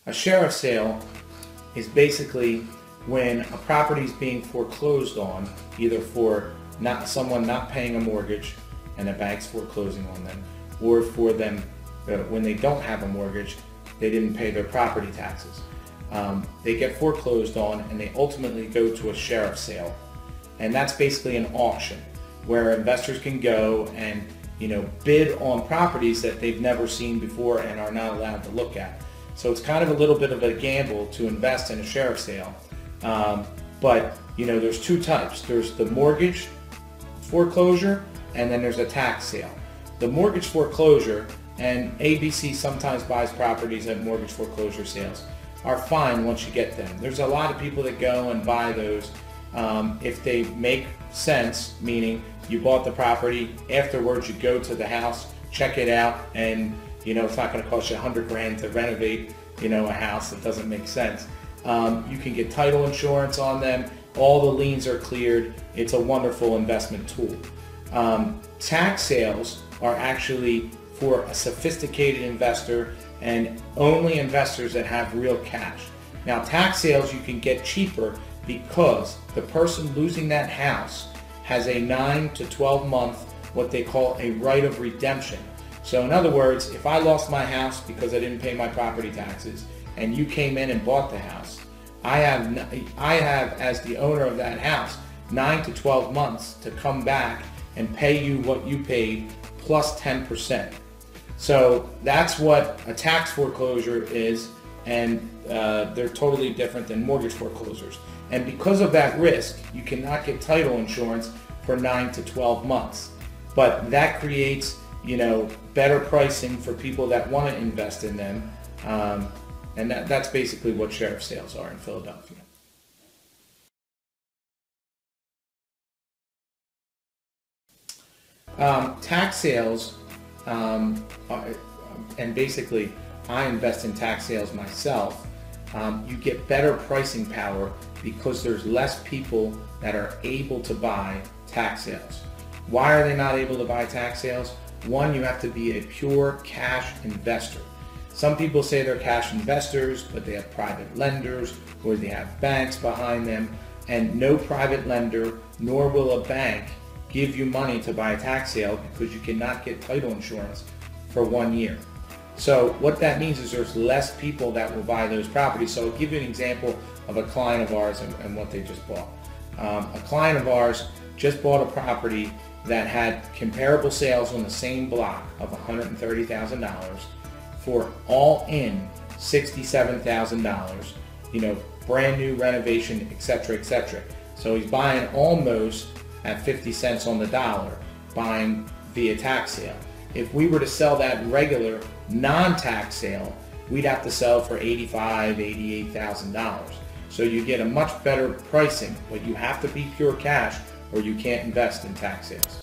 A sheriff sale is basically when a property is being foreclosed on, either for someone not paying a mortgage and the bank's foreclosing on them, or for them when they don't have a mortgage, they didn't pay their property taxes. They get foreclosed on and they ultimately go to a sheriff sale. And that's basically an auction where investors can go and bid on properties that they've never seen before and are not allowed to look at. So it's kind of a little bit of a gamble to invest in a sheriff sale. But there's two types. There's the mortgage foreclosure and then there's a tax sale. The mortgage foreclosure, and ABC sometimes buys properties at mortgage foreclosure sales, are fine once you get them. There's a lot of people that go and buy those if they make sense, meaning you bought the property, afterwards you go to the house, check it out, and it's not going to cost you $100,000 to renovate a house that doesn't make sense. You can get title insurance on them, all the liens are cleared. It's a wonderful investment tool. Tax sales are actually for a sophisticated investor and only investors that have real cash. Now, tax sales you can get cheaper because the person losing that house has a 9 to 12 month, what they call a right of redemption. So in other words, if I lost my house because I didn't pay my property taxes and you came in and bought the house, I have as the owner of that house 9 to 12 months to come back and pay you what you paid plus 10%. So that's what a tax foreclosure is, and they're totally different than mortgage foreclosures. And because of that risk, you cannot get title insurance for 9 to 12 months. But that creates, better pricing for people that want to invest in them. And that's basically what sheriff sales are in Philadelphia. Tax sales, and basically I invest in tax sales myself. You get better pricing power because there's less people that are able to buy tax sales. Why are they not able to buy tax sales? One, you have to be a pure cash investor. Some people say they're cash investors, but they have private lenders or they have banks behind them, and no private lender nor will a bank give you money to buy a tax sale because you cannot get title insurance for 1 year. So what that means is there's less people that will buy those properties. So I'll give you an example of a client of ours and what they just bought. A client of ours just bought a property that had comparable sales on the same block of $130,000 for all in $67,000, brand new renovation, etc., etc. So he's buying almost at 50 cents on the dollar, buying via tax sale. If we were to sell that regular non-tax sale, we'd have to sell for $85,000, $88,000. So you get a much better pricing, but you have to be pure cash or you can't invest in tax sales.